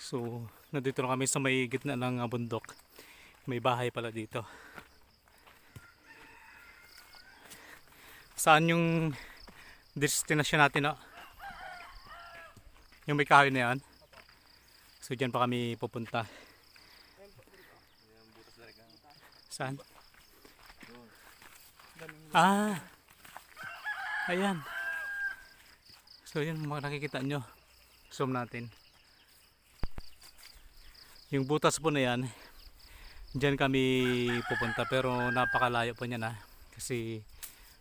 So, nandito na kami sa may gitna ng bundok. May bahay pala dito. Saan yung destination natin, no? Yung may kahoy na yan. So, dyan pa kami pupunta. Saan? Ah! Ayan. So, yun mga nakikita nyo. Zoom natin. Yung butas po na yan, dyan kami pupunta, pero napakalayo po niyan, kasi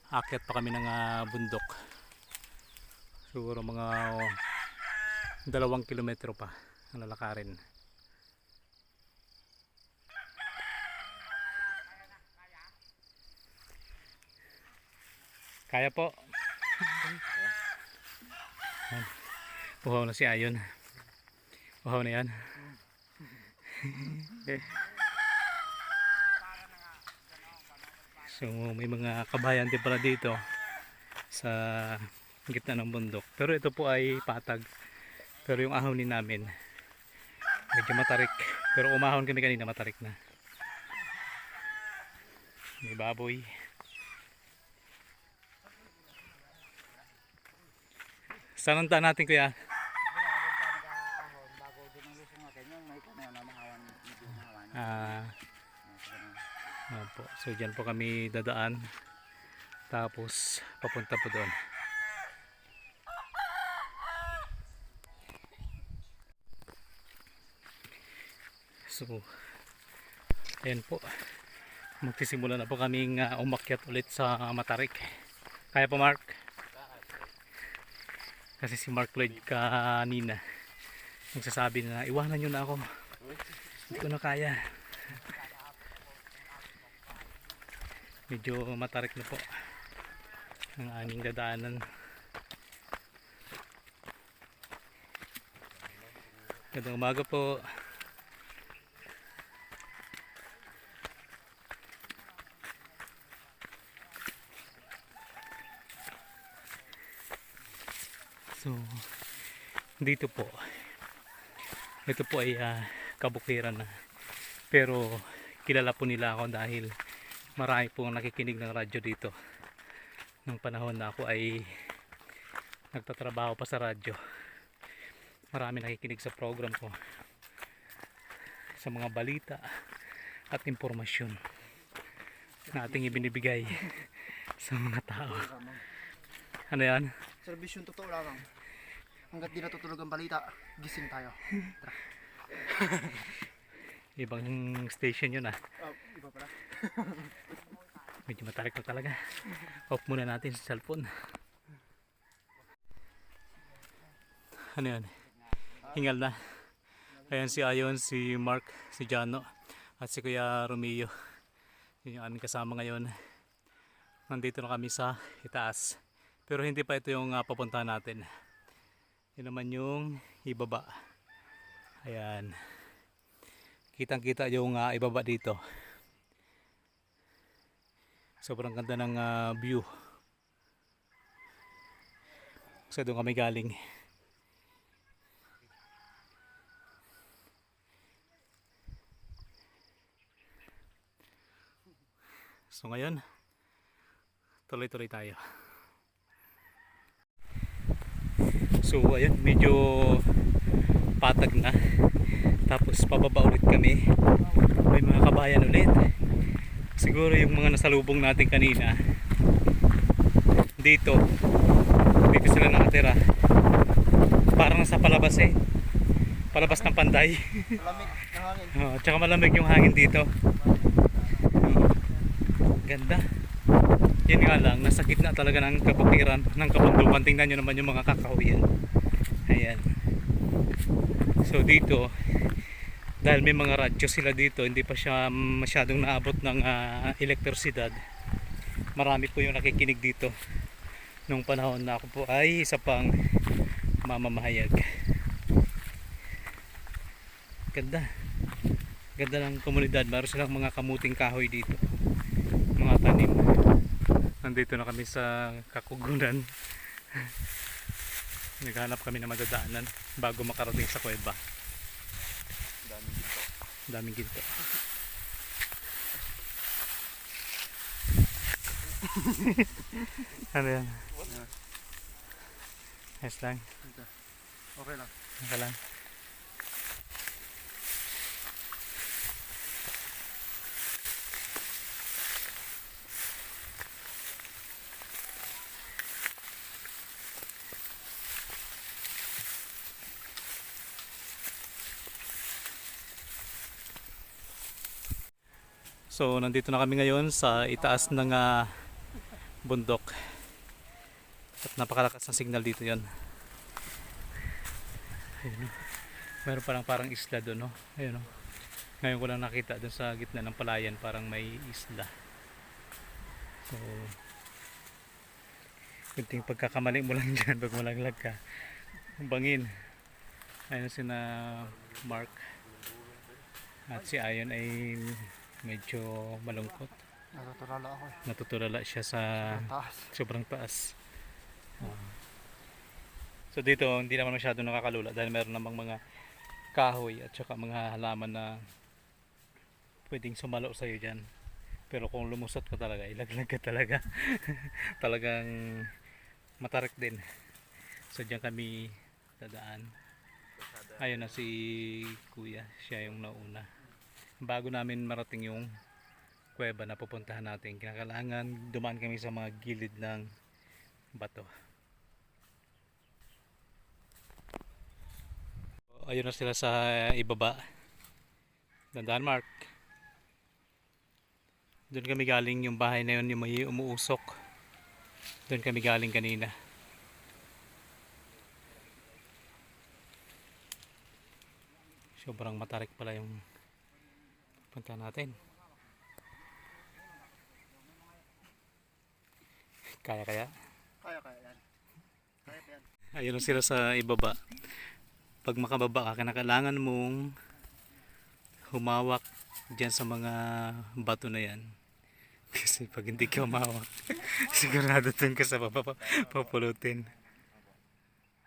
akyat pa kami ng bundok. Siguro mga 2 kilometro pa ang lalakarin. Kaya po. Uhaw na si Ayon. Uhaw na yan. So may mga kabayan din pala dito sa gitna ng bundok, pero ito po ay patag, pero yung ahonin namin medyo matarik, pero umahon kami kanina matarik na. May baboy. Saan ang daan natin, kuya? Opo. So dyan po kami dadaan, tapos papunta po doon. So ayan po, magsisimula na po kaming umakyat ulit sa Matarik. Kaya po, Mark? Kasi si Mark Lloyd kanina nagsasabi na iwanan nyo na ako, hindi ko na kaya. Medyo matarik na po ang aming dadaanan. Gandang umaga po. So dito po, ito po ay kabukiran na, pero kilala po nila ako dahil marami pong nakikinig ng radyo dito nung panahon na ako ay nagtatrabaho pa sa radyo. Marami nakikinig sa program ko, sa mga balita at impormasyon na ating ibinibigay sa mga tao. Ano yan? Servisyon totoo lang. Hanggat di natutulog ang balita, gising tayo. Tara. Ibang station yun Iba pala. Medyo matarik na talaga. Off muna natin sa cellphone. Ano yan? Hingal na. Ayan si Ayon, si Mark, si Jano at si Kuya Romeo. Yun yung aming kasama ngayon. Nandito na kami sa itaas, pero hindi pa ito yung papuntahan natin. Yun naman yung ibaba. Ayan, kitang kita yung ibaba dito. Sobrang ganda ng view. Kasi doon kami galing. So ngayon, tuloy-tuloy tayo. So ayun, medyo patag na. Tapos pababa ulit kami. May mga kabayan ulit. Siguro yung mga nasalubong natin kanina dito sila nakatira. Parang nasa palabas palabas ng Panday. Malamig ng hangin. Tsaka malamig yung hangin dito. Ganda. Yan nga lang, nasa gitna talaga ng kabukiran, ng kabundukan. Tingnan nyo naman yung mga kakahuyan. Ayan. So dito, dahil may mga radyo sila dito, hindi pa siya masyadong naabot ng elektrisidad. Marami po yung nakikinig dito nung panahon na ako po ay isa pang mamamahayag. Ganda. Ganda ng komunidad. Meron silang mga kamuting kahoy dito, mga tanim. Nandito na kami sa Kakugunan. Naghanap kami ng madadaanan bago makarating sa kuweba. Daming ginto. Ano yan? Ayos lang. Okay lang. Okay lang. So nandito na kami ngayon sa itaas ng bundok. At napakalakas ng signal dito yon. Ayun, oh. Meron parang isla doon, no? Ayun, oh. Ngayon ko lang nakita doon sa gitna ng palayan, parang may isla. So kunting pagkakamali mo lang dyan pag malaglag ka. Bangin. Ayun si na Mark. At si Ayon ay medyo malungkot. Natutulala ako eh. Natutulala siya sa Ang taas. sobrang taas. So dito hindi naman masyado nakakalula dahil meron namang mga kahoy at saka mga halaman na pwedeng sumalo sa iyo dyan. Pero kung lumusot ka talaga, ilaglag ka talaga. Talagang matarik din. So dyan kami dadaan. Ayun na si Kuya, siya yung nauna. Bago namin marating yung kuweba na pupuntahan natin, kinakailangan dumaan kami sa mga gilid ng bato. Ayun na sila sa ibaba. Dandaan, Mark. Doon kami galing, yung bahay na yun, yung may umuusok. Doon kami galing kanina. Sobrang matarik pala yung punta natin. Kaya. Kaya yan. Kaya pa yan. Ayun na sila sa ibaba. Pag makababa ka, kailangan mong humawak dyan sa mga bato na yan. Kasi pag hindi ka humawak, sigurado dun ka sa baba papulutin.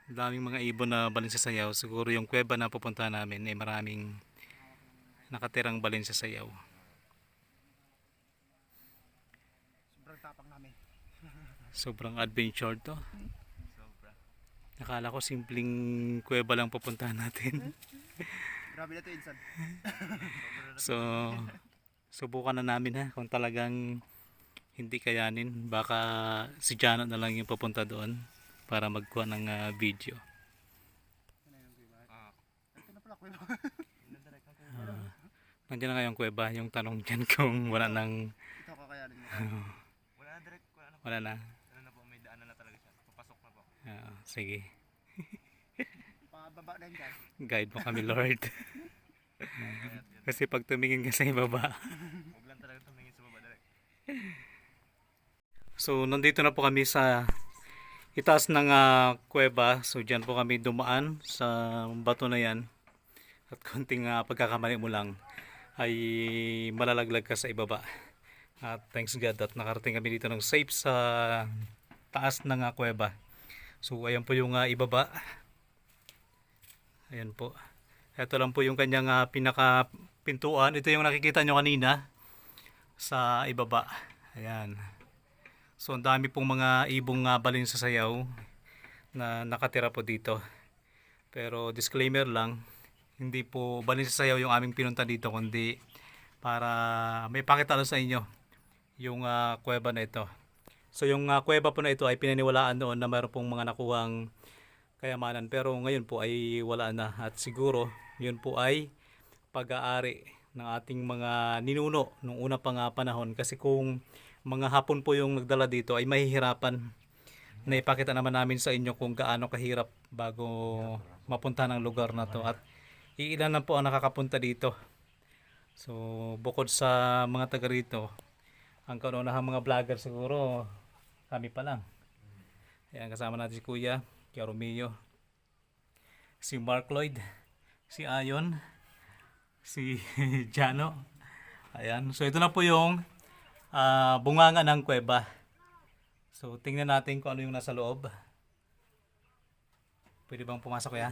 Daming mga ibon na balin sa sayaw. Siguro yung kuweba na pupunta namin ay maraming nakatirang balin sa sayaw. Sobrang tapang namin. Sobrang adventure to. Nakala ko simpleng kuweba lang pupuntahan natin. Grabe na ito, Insan. So, subukan na namin ha kung talagang hindi kayanin. Baka si Jano na lang yung papunta doon para magkuha ng video. Ito na pala, kuya. Nandiyan na ngayong kuweba. Yung tanong dyan kung wala nang... Ito kakayanin mo. Wala na direct, wala na po. Wala na. Ano na po, may daanan na talaga siya. Papasok na po. Sige. Pababa na yun dyan. Guide mo kami, Lord. Kasi pag tumingin ka sa ibaba. Huwag lang talaga tumingin sa baba direct. So, nandito na po kami sa itaas ng kuweba. So, dyan po kami dumaan sa bato na yan. At konting pagkakamali mo lang ay malalaglag ka sa ibaba. At thanks God at nakarating kami dito ng safe sa taas ng kuweba. So, ayan po yung ibaba. Ayan po. Ito lang po yung kanyang pinakapintuan. Ito yung nakikita nyo kanina sa ibaba. Ayan. So, ang dami pong mga ibong balin sa sayaw na nakatira po dito. Pero disclaimer lang, hindi po balin sa sayaw yung aming pinunta dito, kundi para may pakita sa inyo yung kuweba na ito. So, yung kuweba po na ito ay pinaniwalaan noon na mayroon pong mga nakuhang kayamanan. Pero ngayon po ay wala na. At siguro, yun po ay pag-aari ng ating mga ninuno nung una pang panahon. Kasi kung mga Hapon po yung nagdala dito ay mahihirapan. Na ipakita naman namin sa inyo kung gaano kahirap bago mapunta ng lugar na to. At iilan lang po ang nakakapunta dito. So bukod sa mga taga rito, ang kaunahang mga vlogger siguro kami pa lang. Ayan, kasama natin si Kuya, Kuya Romeo, si Mark Lloyd, si Ayon, si Jano. Ayan, so ito na po yung bunganga ng kuweba. So tingnan natin kung ano yung nasa loob. Pwede bang pumasok, Kuya?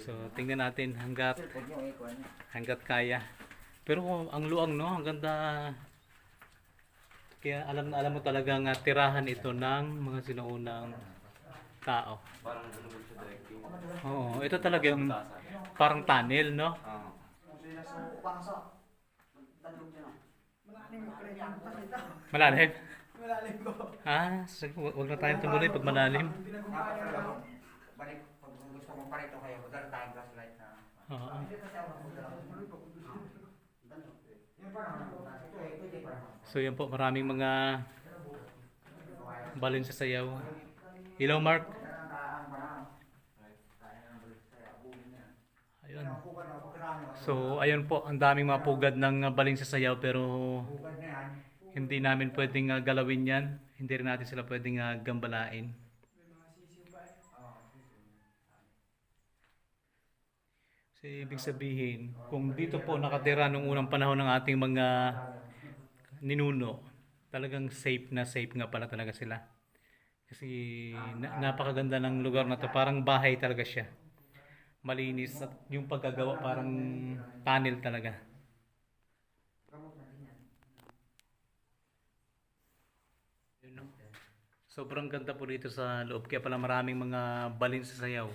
So tingnan natin hanggat kaya. Pero ang luang no, ang ganda. Kaya alam mo talagang tirahan ito ng mga sinuunang tao. Parang gulubog siya direct. Oo, ito talaga yung parang tunnel, no? Oo. Malalim? Ah, sige, wag na tayong tumuloy pag malalim. Balik, pag gusto mong parito kayo, magkaroon tayong flashlight na. Oo. So yan po, maraming mga balon sa sayaw. Hello Mark. Ayun. So ayun po, ang daming mga pugad ng baling sa sayaw pero hindi namin pwedeng galawin yan. Hindi rin natin sila pwedeng gambalain. So, ibig sabihin, kung dito po nakatira nung unang panahon ng ating mga ninuno, talagang safe nga pala talaga sila. Kasi napakaganda ng lugar na to, parang bahay talaga siya. Malinis at yung paggagawa parang tunnel talaga. Yun, no? Sobrang ganda po dito sa loob, kaya pala maraming mga balin sa sayaw.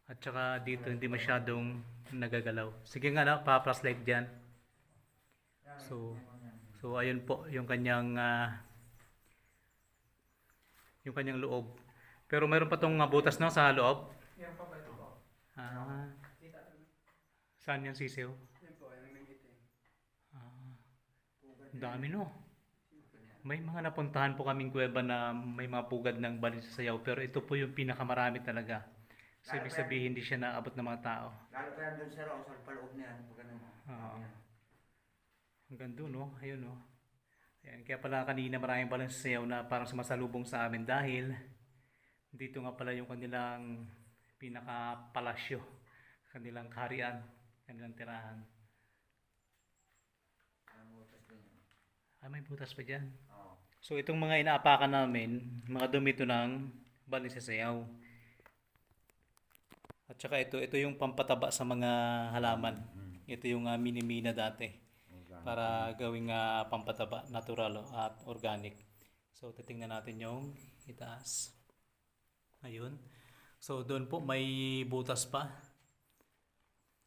At saka dito hindi masyadong nagagalaw. Sige nga na, pa-flashlight dyan. So ayun po yung kanyang loob. Pero mayroon pa tong butas no sa loob. Ah. Saan yung sisiw? Ah. Ang dami no. May mga napuntahan po kaming kuweba na may mga pugad ng balin sa sayaw, pero ito po yung pinakamarami talaga. So, ibig sabihin hindi siya naabot ng mga tao. Lalo pa yan doon sa Rosal, paloob na yan. Oo. Hanggang doon, no? Ayun, no? Ayan, kaya pala kanina maraming balon sa sayaw na parang sumasalubong sa amin dahil dito nga pala yung kanilang pinaka-palasyo, kanilang kaharian, kanilang tirahan. Ah, may butas pa dyan. So, itong mga inaapakan namin, mga dumi ito ng balon sa sayaw. At saka ito yung pampataba sa mga halaman. Ito yung mini-mina dati para gawing pampataba, natural at organic. So titingnan natin yung itaas. Ayun. So doon po may butas pa.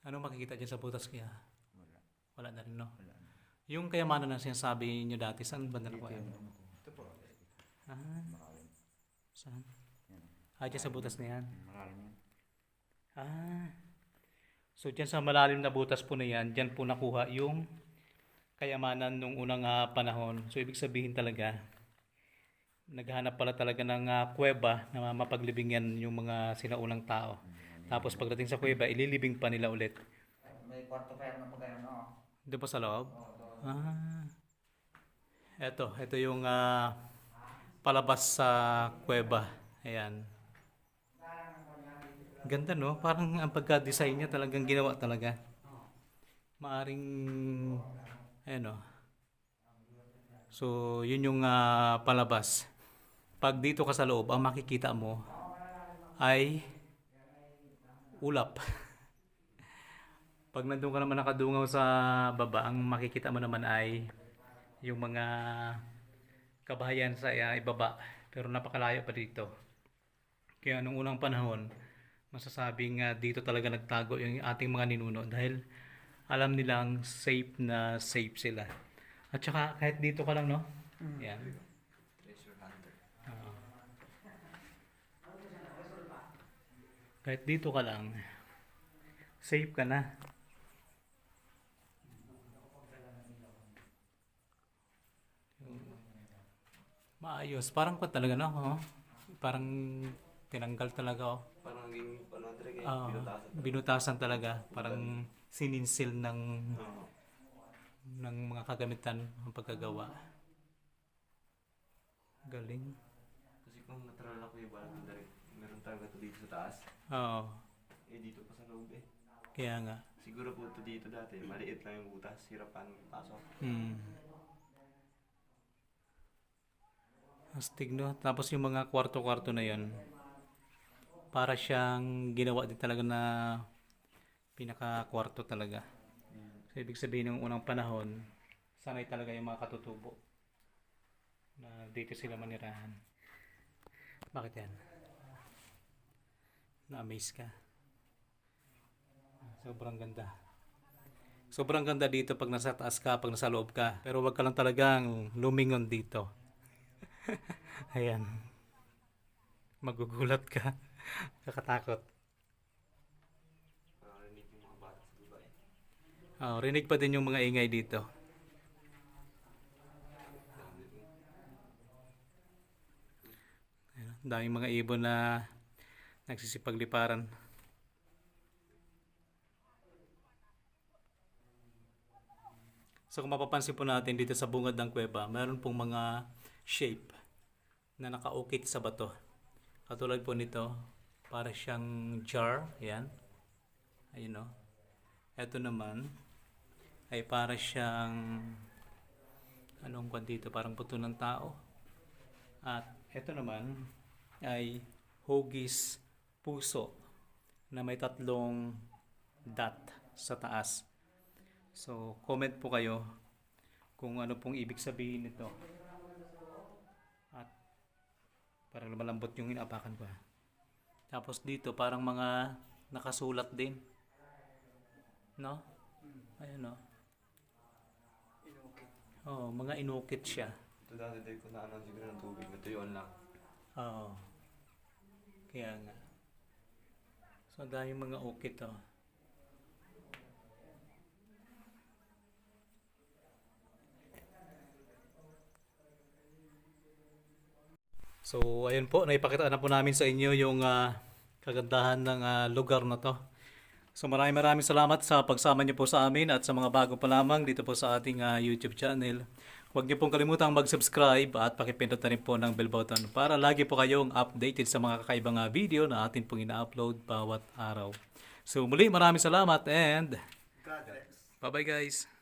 Ano makikita dyan sa butas kaya? Wala na rin, no? Yung kayamanan na sinasabi nyo dati, saan ba nakuha yun? Ito po. Ah, saan? Ah, dyan sa butas na yan. Ah. So dyan sa malalim na butas po na yan, dyan po nakuha yung kayamanan nung unang panahon. So ibig sabihin talaga, naghahanap pala talaga ng kuweba na mapaglibingan yung mga sinaunang tao. Tapos pagdating sa kuweba, ililibing pa nila ulit. May kwarto pa yan na pag ano. Doon pa sa loob? Ah. Ito yung palabas sa kuweba. Ayan. Ganda, no? Parang ang pagka-design niya talagang ginawa talaga. Maaring ayan, no? So yun yung palabas. Pag dito ka sa loob, ang makikita mo ay ulap. Pag nandun ka naman nakadungaw sa baba, ang makikita mo naman ay yung mga kabahayan sa ibaba. Pero napakalayo pa dito. Kaya nung unang panahon, masasabing dito talaga nagtago yung ating mga ninuno dahil alam nilang safe na safe sila. At saka kahit dito ka lang, no? Yan. Treasure hunter. Kahit dito ka lang, safe ka na. Maayos. Parang pa talaga, no? Oh. Parang tinanggal talaga, oh. Parang naging, direct binutasan. Binutasan talaga. Parang sininsil ng Oo. mga kagamitan ng pagkagawa. Galing. Kasi kung natural ako yung balat direct, meron talaga ito dito sa taas. Oo. Dito pa sa loob Kaya nga. Siguro po ito dito dati, maliit lang yung butas, hirapan pasok. Astig, no? Tapos yung mga kwarto-kwarto na yon, para siyang ginawa din talaga na pinaka-kwarto talaga. So, ibig sabihin ng unang panahon, sanay talaga yung mga katutubo na dito sila manirahan. Bakit yan? Na-amaze ka? Sobrang ganda. Sobrang ganda dito pag nasa taas ka, pag nasa loob ka. Pero wag ka lang talagang lumingon dito. Ayan. Magugulat ka. Kakatakot. Rinig yung mga bata sa baba eh. Rinig pa din yung mga ingay dito. Ayan, daming mga ibon na nagsisipagliparan. So kung mapapansin po natin dito sa bungad ng kuweba, mayroon pong mga shape na nakaukit sa bato. Katulad po nito, para siyang jar, yan. Ayun o. Ito naman ay para siyang anong kwan dito, parang buto ng tao. At ito naman ay hugis puso na may 3 dot sa taas. So, comment po kayo kung ano pong ibig sabihin nito. At parang malambot yung inapakan ko. Tapos dito parang mga nakasulat din. No? Ayun no. Oh, mga inukit siya. Ito dati day ko na ano siguro ng tubig. Natuyuan lang. Oo. Kaya nga. So, dahil mga ukit oh. So, ayun po, naipakita na po namin sa inyo yung kagandahan ng lugar na to. So, maraming salamat sa pagsama niyo po sa amin at sa mga bago pa lamang dito po sa ating YouTube channel. Huwag niyo pong kalimutang mag-subscribe at pakipindot na rin po ng bell button para lagi po kayong updated sa mga kakaibang video na atin pong ina-upload bawat araw. So, muli maraming salamat and God bless. bye-bye guys!